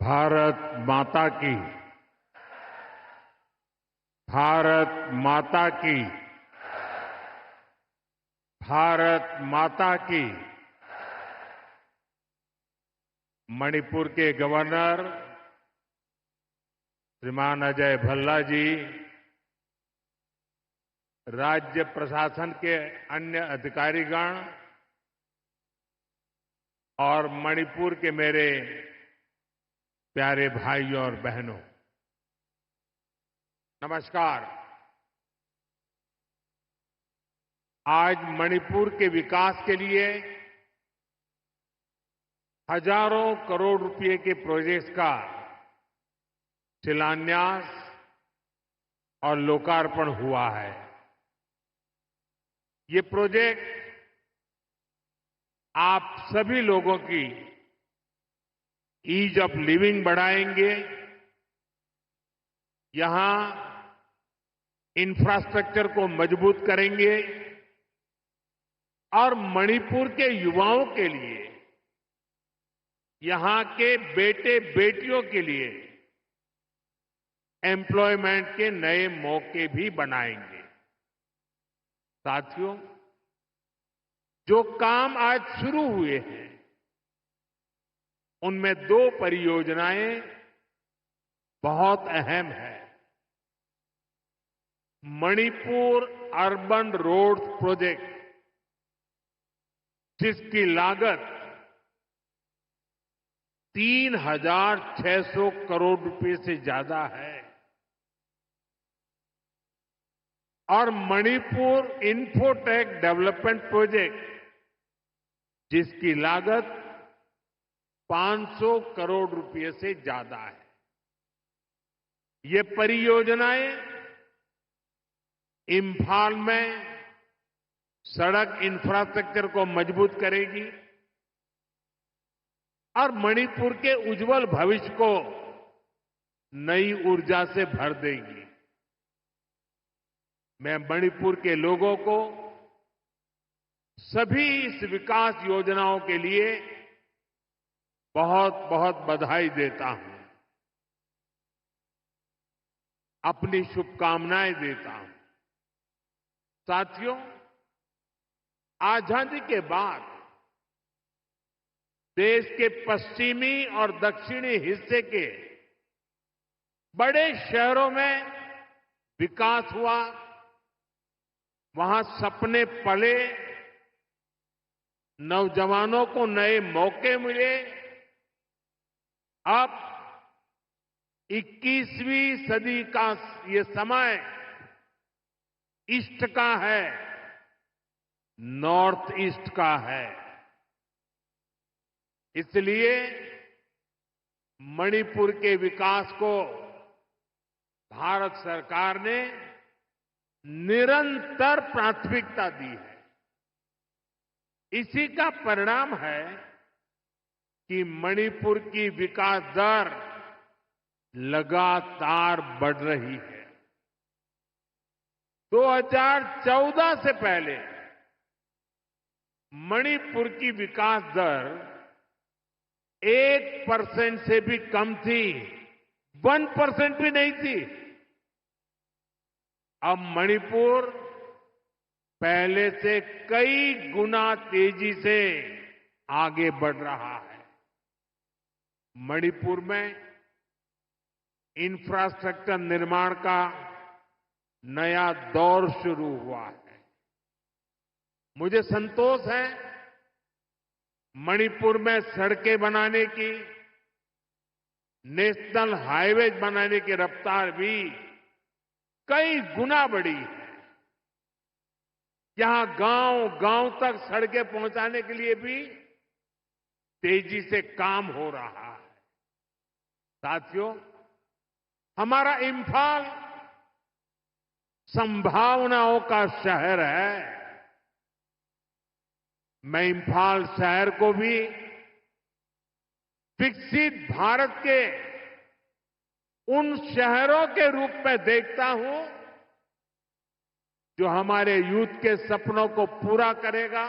भारत माता की। भारत माता की। भारत माता की। मणिपुर के गवर्नर श्रीमान अजय भल्ला जी, राज्य प्रशासन के अन्य अधिकारीगण और मणिपुर के मेरे प्यारे भाइयों और बहनों, नमस्कार। आज मणिपुर के विकास के लिए हजारों करोड़ रुपए के प्रोजेक्ट्स का शिलान्यास और लोकार्पण हुआ है। ये प्रोजेक्ट आप सभी लोगों की ईज ऑफ लिविंग बढ़ाएंगे, यहां इंफ्रास्ट्रक्चर को मजबूत करेंगे और मणिपुर के युवाओं के लिए, यहां के बेटे बेटियों के लिए एम्प्लॉयमेंट के नए मौके भी बनाएंगे। साथियों, जो काम आज शुरू हुए हैं उनमें दो परियोजनाएं बहुत अहम हैं। मणिपुर अर्बन रोड प्रोजेक्ट, जिसकी लागत 3,600 करोड़ रुपए से ज्यादा है, और मणिपुर इंफोटेक डेवलपमेंट प्रोजेक्ट, जिसकी लागत 500 करोड़ रुपए से ज्यादा है। ये परियोजनाएं इंफाल में सड़क इंफ्रास्ट्रक्चर को मजबूत करेगी और मणिपुर के उज्जवल भविष्य को नई ऊर्जा से भर देगी। मैं मणिपुर के लोगों को सभी इस विकास योजनाओं के लिए बहुत बहुत बधाई देता हूं, अपनी शुभकामनाएं देता हूं। साथियों, आजादी के बाद देश के पश्चिमी और दक्षिणी हिस्से के बड़े शहरों में विकास हुआ, वहां सपने पले, नौजवानों को नए मौके मिले। अब 21वीं सदी का ये समय ईस्ट का है, नॉर्थ ईस्ट का है। इसलिए मणिपुर के विकास को भारत सरकार ने निरंतर प्राथमिकता दी है। इसी का परिणाम है कि मणिपुर की विकास दर लगातार बढ़ रही है। 2014 से पहले मणिपुर की विकास दर 1% से भी कम थी, 1% भी नहीं थी। अब मणिपुर पहले से कई गुना तेजी से आगे बढ़ रहा है। मणिपुर में इंफ्रास्ट्रक्चर निर्माण का नया दौर शुरू हुआ है। मुझे संतोष है, मणिपुर में सड़कें बनाने की, नेशनल हाईवेज बनाने की रफ्तार भी कई गुना बढ़ी है। यहां गांव-गांव तक सड़कें पहुंचाने के लिए भी तेजी से काम हो रहा है। साथियों, हमारा इंफाल संभावनाओं का शहर है। मैं इंफाल शहर को भी विकसित भारत के उन शहरों के रूप में देखता हूं जो हमारे यूथ के सपनों को पूरा करेगा,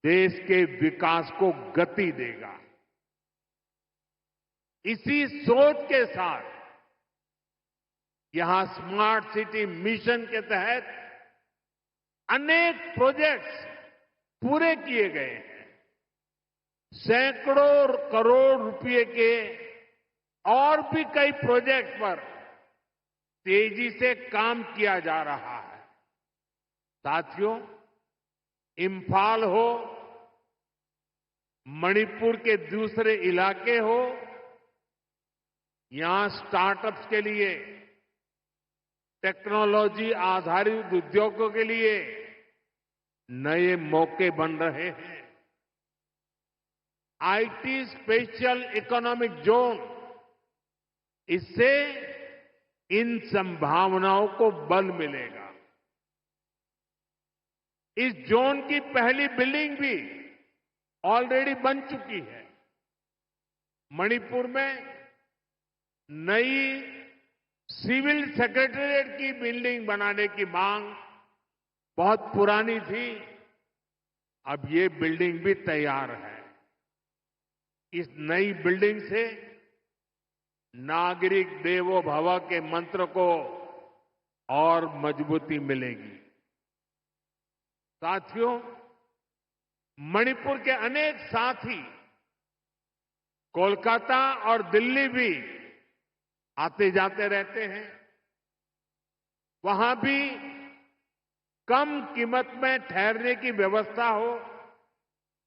देश के विकास को गति देगा। इसी सोच के साथ यहां स्मार्ट सिटी मिशन के तहत अनेक प्रोजेक्ट्स पूरे किए गए हैं। सैकड़ों करोड़ रुपए के और भी कई प्रोजेक्ट पर तेजी से काम किया जा रहा है। साथियों, इंफाल हो, मणिपुर के दूसरे इलाके हो, यहां स्टार्टअप्स के लिए, टेक्नोलॉजी आधारित उद्योगों के लिए नए मौके बन रहे हैं। आईटी स्पेशल इकोनॉमिक जोन, इससे इन संभावनाओं को बल मिलेगा। इस जोन की पहली बिल्डिंग भी ऑलरेडी बन चुकी है। मणिपुर में नई सिविल सेक्रेटेरिएट की बिल्डिंग बनाने की मांग बहुत पुरानी थी। अब ये बिल्डिंग भी तैयार है। इस नई बिल्डिंग से नागरिक देवो भव के मंत्र को और मजबूती मिलेगी। साथियों, मणिपुर के अनेक साथी कोलकाता और दिल्ली भी आते जाते रहते हैं। वहां भी कम कीमत में ठहरने की व्यवस्था हो,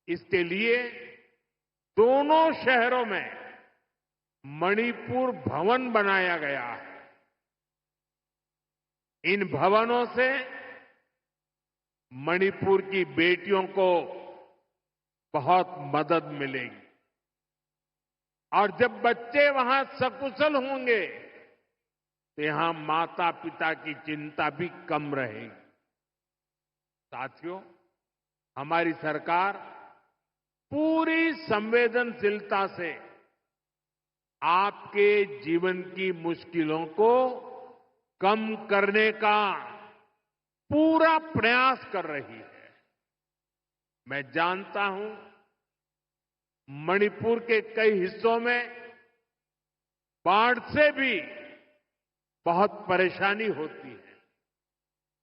इसके लिए दोनों शहरों में मणिपुर भवन बनाया गया है। इन भवनों से मणिपुर की बेटियों को बहुत मदद मिलेगी और जब बच्चे वहां सकुशल होंगे तो यहां माता पिता की चिंता भी कम रहेगी। साथियों, हमारी सरकार पूरी संवेदनशीलता से आपके जीवन की मुश्किलों को कम करने का पूरा प्रयास कर रही है। मैं जानता हूं मणिपुर के कई हिस्सों में बाढ़ से भी बहुत परेशानी होती है।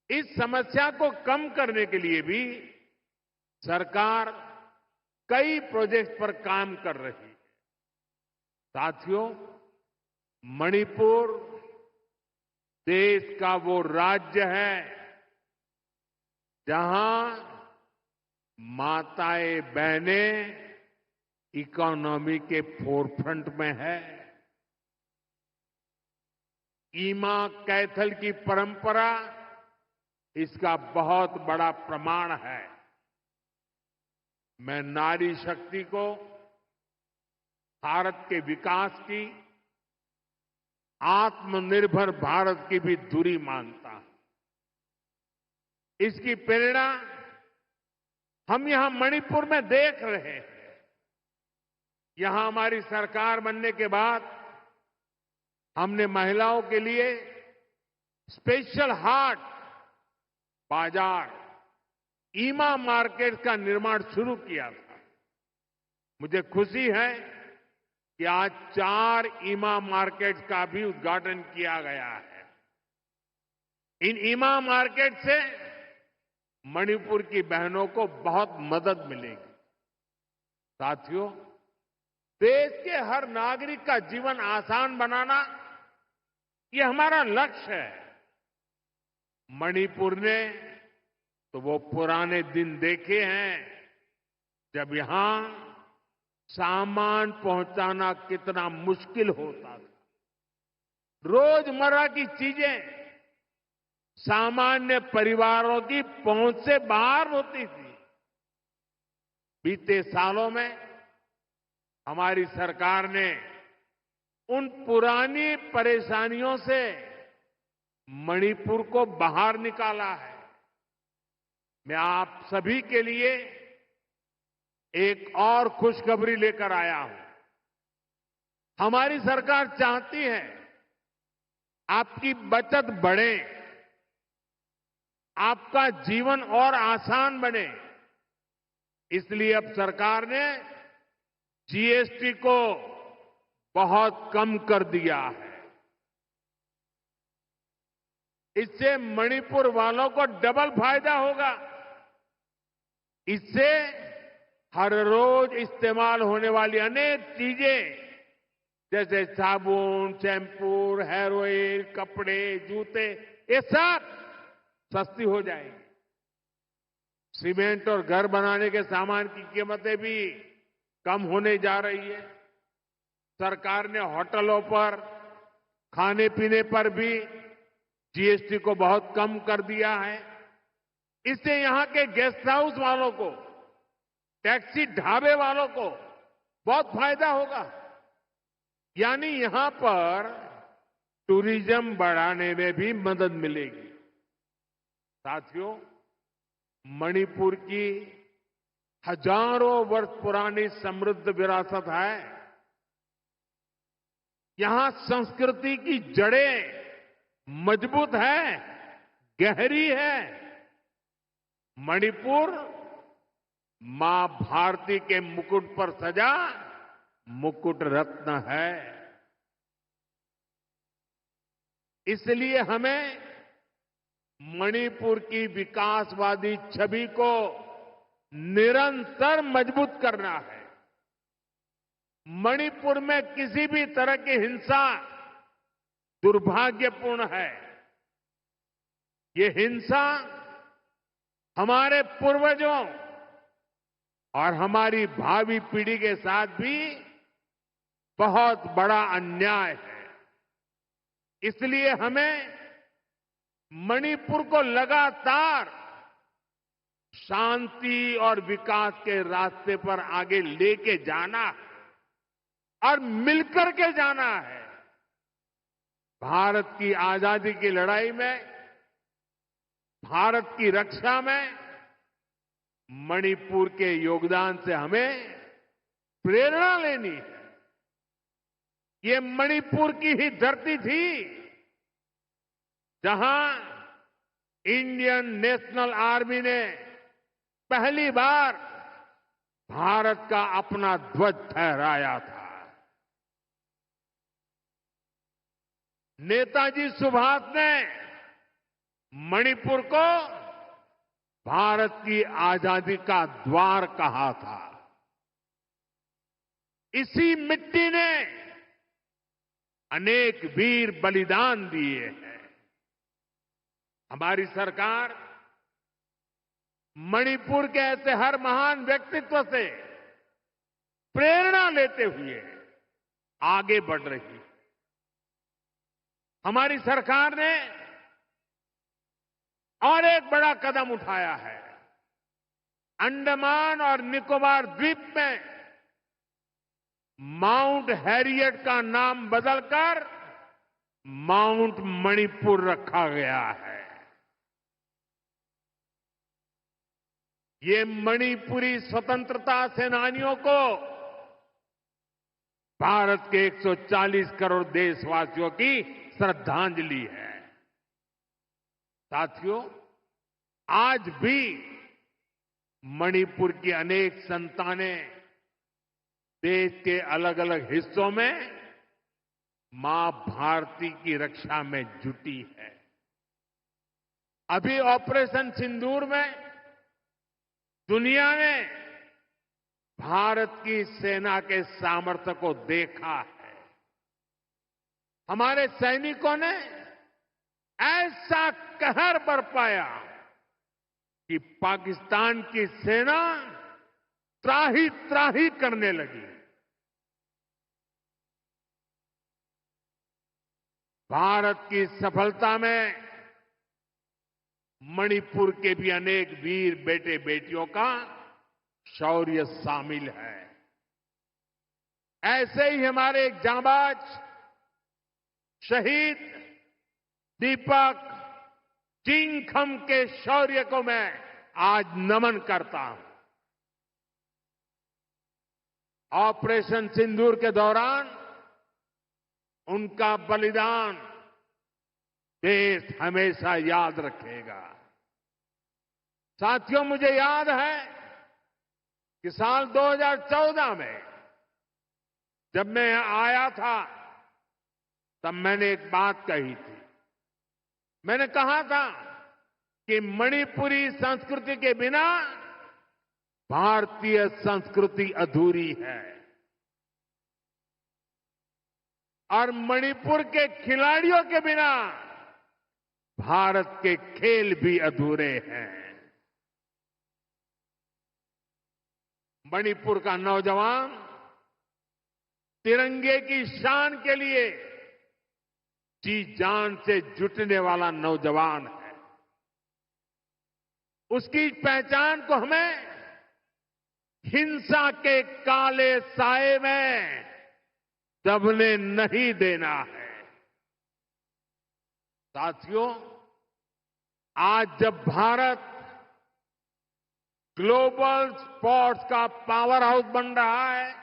इस समस्या को कम करने के लिए भी सरकार कई प्रोजेक्ट पर काम कर रही है। साथियों, मणिपुर देश का वो राज्य है जहां माताएं बहनें इकोनॉमी के फोरफ्रंट में है। ईमा कैथल की परंपरा इसका बहुत बड़ा प्रमाण है। मैं नारी शक्ति को भारत के विकास की, आत्मनिर्भर भारत की भी धुरी मानता हूं। इसकी प्रेरणा हम यहां मणिपुर में देख रहे हैं। यहां हमारी सरकार बनने के बाद हमने महिलाओं के लिए स्पेशल हाट, बाजार, ईमा मार्केट का निर्माण शुरू किया था। मुझे खुशी है कि आज 4 ईमा मार्केट का भी उद्घाटन किया गया है। इन ईमा मार्केट से मणिपुर की बहनों को बहुत मदद मिलेगी। साथियों, देश के हर नागरिक का जीवन आसान बनाना ये हमारा लक्ष्य है। मणिपुर ने तो वो पुराने दिन देखे हैं जब यहां सामान पहुंचाना कितना मुश्किल होता था। रोजमर्रा की चीजें सामान्य परिवारों की पहुंच से बाहर होती थी। बीते सालों में हमारी सरकार ने उन पुरानी परेशानियों से मणिपुर को बाहर निकाला है। मैं आप सभी के लिए एक और खुशखबरी लेकर आया हूं। हमारी सरकार चाहती है आपकी बचत बढ़े, आपका जीवन और आसान बने। इसलिए अब सरकार ने जीएसटी को बहुत कम कर दिया है। इससे मणिपुर वालों को डबल फायदा होगा। इससे हर रोज इस्तेमाल होने वाली अनेक चीजें जैसे साबुन, शैम्पू, हेयर ऑयल, कपड़े, जूते, ये सब सस्ती हो जाएगी। सीमेंट और घर बनाने के सामान की कीमतें भी कम होने जा रही है। सरकार ने होटलों पर, खाने पीने पर भी जीएसटी को बहुत कम कर दिया है। इससे यहां के गेस्ट हाउस वालों को, टैक्सी ढाबे वालों को बहुत फायदा होगा। यानी यहां पर टूरिज्म बढ़ाने में भी मदद मिलेगी। साथियों, मणिपुर की हजारों वर्ष पुरानी समृद्ध विरासत है। यहां संस्कृति की जड़ें मजबूत है, गहरी है। मणिपुर मां भारती के मुकुट पर सजा मुकुट रत्न है। इसलिए हमें मणिपुर की विकासवादी छवि को निरंतर मजबूत करना है। मणिपुर में किसी भी तरह की हिंसा दुर्भाग्यपूर्ण है। ये हिंसा हमारे पूर्वजों और हमारी भावी पीढ़ी के साथ भी बहुत बड़ा अन्याय है। इसलिए हमें मणिपुर को लगातार शांति और विकास के रास्ते पर आगे लेके जाना है और मिलकर के जाना है। भारत की आजादी की लड़ाई में, भारत की रक्षा में मणिपुर के योगदान से हमें प्रेरणा लेनी है। ये मणिपुर की ही धरती थी जहां इंडियन नेशनल आर्मी ने पहली बार भारत का अपना ध्वज फहराया था। नेताजी सुभाष ने मणिपुर को भारत की आजादी का द्वार कहा था। इसी मिट्टी ने अनेक वीर बलिदान दिए हैं। हमारी सरकार मणिपुर के ऐसे हर महान व्यक्तित्व से प्रेरणा लेते हुए आगे बढ़ रही है। हमारी सरकार ने और एक बड़ा कदम उठाया है। अंडमान और निकोबार द्वीप में माउंट हैरियट का नाम बदलकर माउंट मणिपुर रखा गया है। ये मणिपुरी स्वतंत्रता सेनानियों को भारत के 140 करोड़ देशवासियों की श्रद्धांजलि है। साथियों, आज भी मणिपुर की अनेक संतानें देश के अलग अलग हिस्सों में मां भारती की रक्षा में जुटी है। अभी ऑपरेशन सिंदूर में दुनिया ने भारत की सेना के सामर्थ्य को देखा है। हमारे सैनिकों ने ऐसा कहर बरपाया कि पाकिस्तान की सेना त्राही त्राही करने लगी। भारत की सफलता में मणिपुर के भी अनेक वीर बेटे बेटियों का शौर्य शामिल है। ऐसे ही हमारे एक जांबाज शहीद दीपक चिंगखम के शौर्य को मैं आज नमन करता हूं। ऑपरेशन सिंदूर के दौरान उनका बलिदान देश हमेशा याद रखेगा। साथियों, मुझे याद है कि साल 2014 में जब मैं यहां आया था तब मैंने एक बात कही थी। मैंने कहा था कि मणिपुरी संस्कृति के बिना भारतीय संस्कृति अधूरी है और मणिपुर के खिलाड़ियों के बिना भारत के खेल भी अधूरे हैं। मणिपुर का नौजवान तिरंगे की शान के लिए जी जान से जुटने वाला नौजवान है। उसकी पहचान को हमें हिंसा के काले साए में दबने नहीं देना है। साथियों, आज जब भारत ग्लोबल स्पोर्ट्स का पावर हाउस बन रहा है,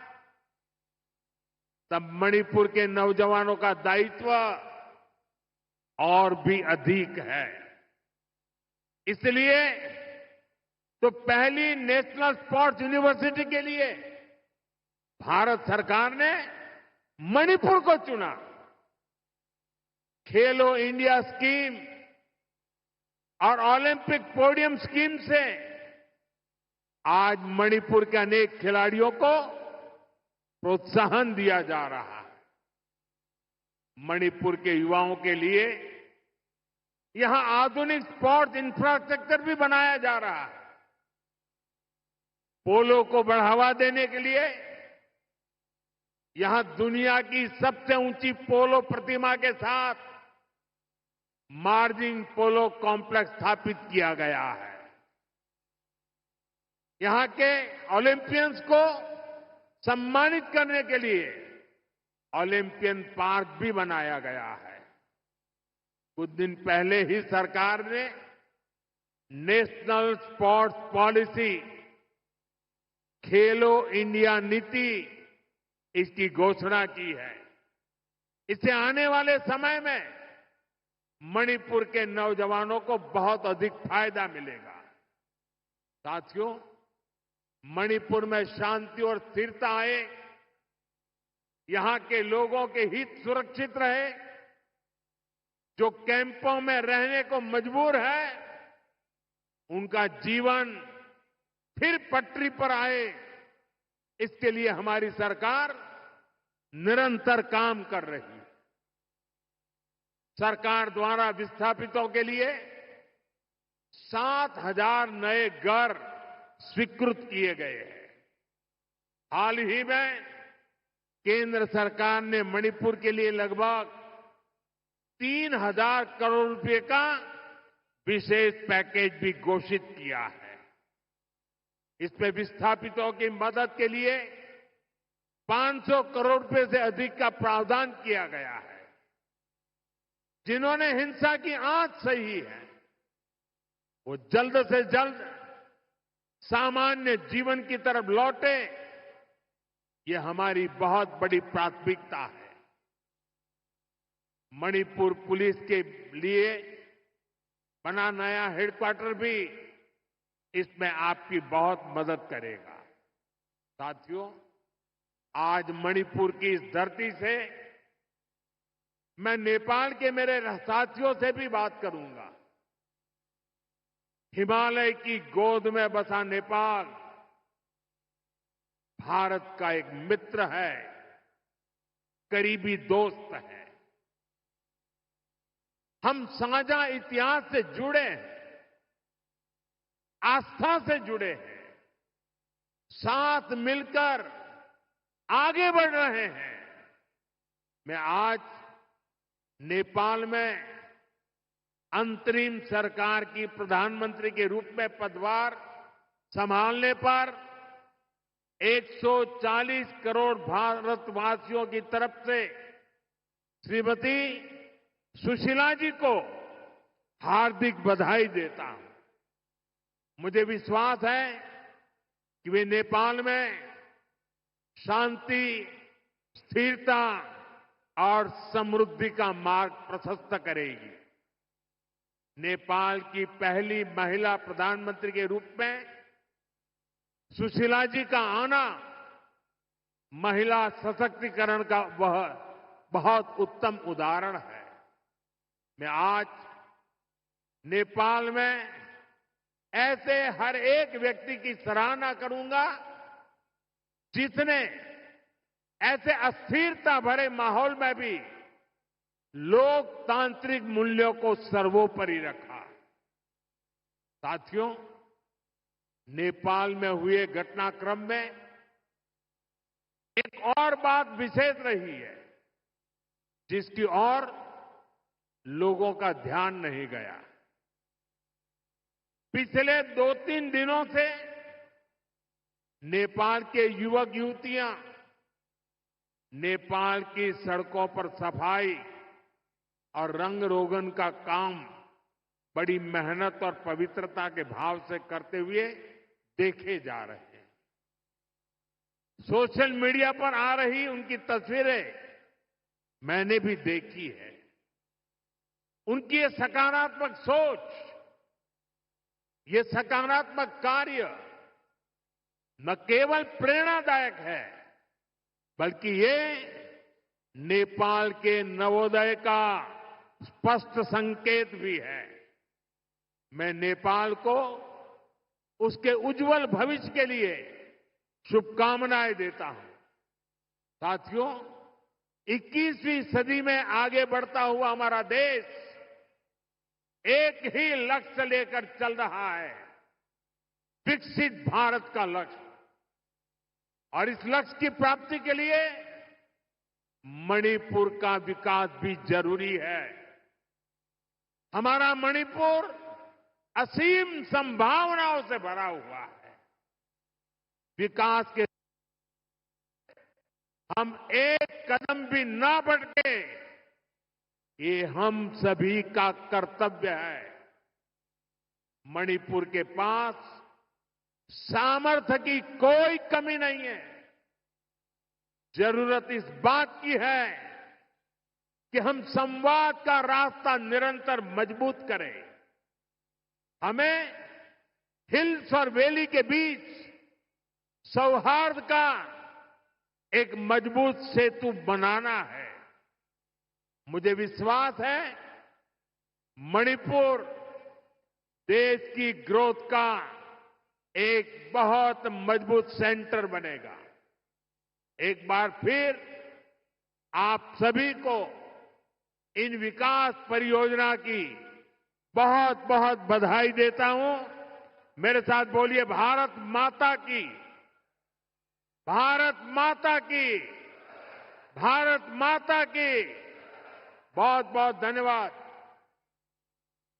तब मणिपुर के नौजवानों का दायित्व और भी अधिक है। इसलिए तो पहली नेशनल स्पोर्ट्स यूनिवर्सिटी के लिए भारत सरकार ने मणिपुर को चुना। खेलो इंडिया स्कीम और ओलंपिक पोडियम स्कीम से आज मणिपुर के अनेक खिलाड़ियों को प्रोत्साहन दिया जा रहा है। मणिपुर के युवाओं के लिए यहां आधुनिक स्पोर्ट्स इंफ्रास्ट्रक्चर भी बनाया जा रहा है। पोलो को बढ़ावा देने के लिए यहां दुनिया की सबसे ऊंची पोलो प्रतिमा के साथ मार्जिन पोलो कॉम्प्लेक्स स्थापित किया गया है। यहां के ओलंपियंस को सम्मानित करने के लिए ओलंपियन पार्क भी बनाया गया है। कुछ दिन पहले ही सरकार ने नेशनल स्पोर्ट्स पॉलिसी खेलो इंडिया नीति इसकी घोषणा की है। इससे आने वाले समय में मणिपुर के नौजवानों को बहुत अधिक फायदा मिलेगा। साथियों, मणिपुर में शांति और स्थिरता आए, यहां के लोगों के हित सुरक्षित रहे, जो कैंपों में रहने को मजबूर है उनका जीवन फिर पटरी पर आए, इसके लिए हमारी सरकार निरंतर काम कर रही है। सरकार द्वारा विस्थापितों के लिए 7,000 नए घर स्वीकृत किए गए हैं। हाल ही में केंद्र सरकार ने मणिपुर के लिए लगभग 3,000 करोड़ रुपए का विशेष पैकेज भी घोषित किया है। इसमें विस्थापितों की मदद के लिए 500 करोड़ रुपए से अधिक का प्रावधान किया गया है। जिन्होंने हिंसा की आंच सही है वो जल्द से जल्द सामान्य जीवन की तरफ लौटे, ये हमारी बहुत बड़ी प्राथमिकता है। मणिपुर पुलिस के लिए बना नया हेडक्वार्टर भी इसमें आपकी बहुत मदद करेगा। साथियों, आज मणिपुर की इस धरती से मैं नेपाल के मेरे साथियों से भी बात करूंगा। हिमालय की गोद में बसा नेपाल भारत का एक मित्र है, करीबी दोस्त है। हम साझा इतिहास से जुड़े हैं, आस्था से जुड़े हैं, साथ मिलकर आगे बढ़ रहे हैं। मैं आज नेपाल में अंतरिम सरकार की प्रधानमंत्री के रूप में पदभार संभालने पर 140 करोड़ भारतवासियों की तरफ से श्रीमती सुशीला जी को हार्दिक बधाई देता हूं। मुझे विश्वास है कि वे नेपाल में शांति, स्थिरता और समृद्धि का मार्ग प्रशस्त करेगी। नेपाल की पहली महिला प्रधानमंत्री के रूप में सुशीला जी का आना महिला सशक्तिकरण का वह बहुत उत्तम उदाहरण है। मैं आज नेपाल में ऐसे हर एक व्यक्ति की सराहना करूंगा जिसने ऐसे अस्थिरता भरे माहौल में भी लोकतांत्रिक मूल्यों को सर्वोपरि रखा। साथियों, नेपाल में हुए घटनाक्रम में एक और बात विशेष रही है जिसकी ओर लोगों का ध्यान नहीं गया। पिछले 2-3 दिनों से नेपाल के युवक युवतियां नेपाल की सड़कों पर सफाई और रंग रोगन का काम बड़ी मेहनत और पवित्रता के भाव से करते हुए देखे जा रहे हैं। सोशल मीडिया पर आ रही उनकी तस्वीरें मैंने भी देखी है। उनकी ये सकारात्मक सोच, ये सकारात्मक कार्य न केवल प्रेरणादायक है बल्कि ये नेपाल के नवोदय का स्पष्ट संकेत भी है। मैं नेपाल को उसके उज्जवल भविष्य के लिए शुभकामनाएं देता हूं। साथियों, 21वीं सदी में आगे बढ़ता हुआ हमारा देश एक ही लक्ष्य लेकर चल रहा है, विकसित भारत का लक्ष्य। और इस लक्ष्य की प्राप्ति के लिए मणिपुर का विकास भी जरूरी है। हमारा मणिपुर असीम संभावनाओं से भरा हुआ है। विकास के हम एक कदम भी ना बढ़े, ये हम सभी का कर्तव्य है। मणिपुर के पास सामर्थ्य की कोई कमी नहीं है। जरूरत इस बात की है कि हम संवाद का रास्ता निरंतर मजबूत करें। हमें हिल्स और वैली के बीच सौहार्द का एक मजबूत सेतु बनाना है। मुझे विश्वास है मणिपुर देश की ग्रोथ का एक बहुत मजबूत सेंटर बनेगा। एक बार फिर आप सभी को इन विकास परियोजना की बहुत बहुत बधाई देता हूं। मेरे साथ बोलिए, भारत माता की, भारत माता की, भारत माता की। बहुत बहुत धन्यवाद।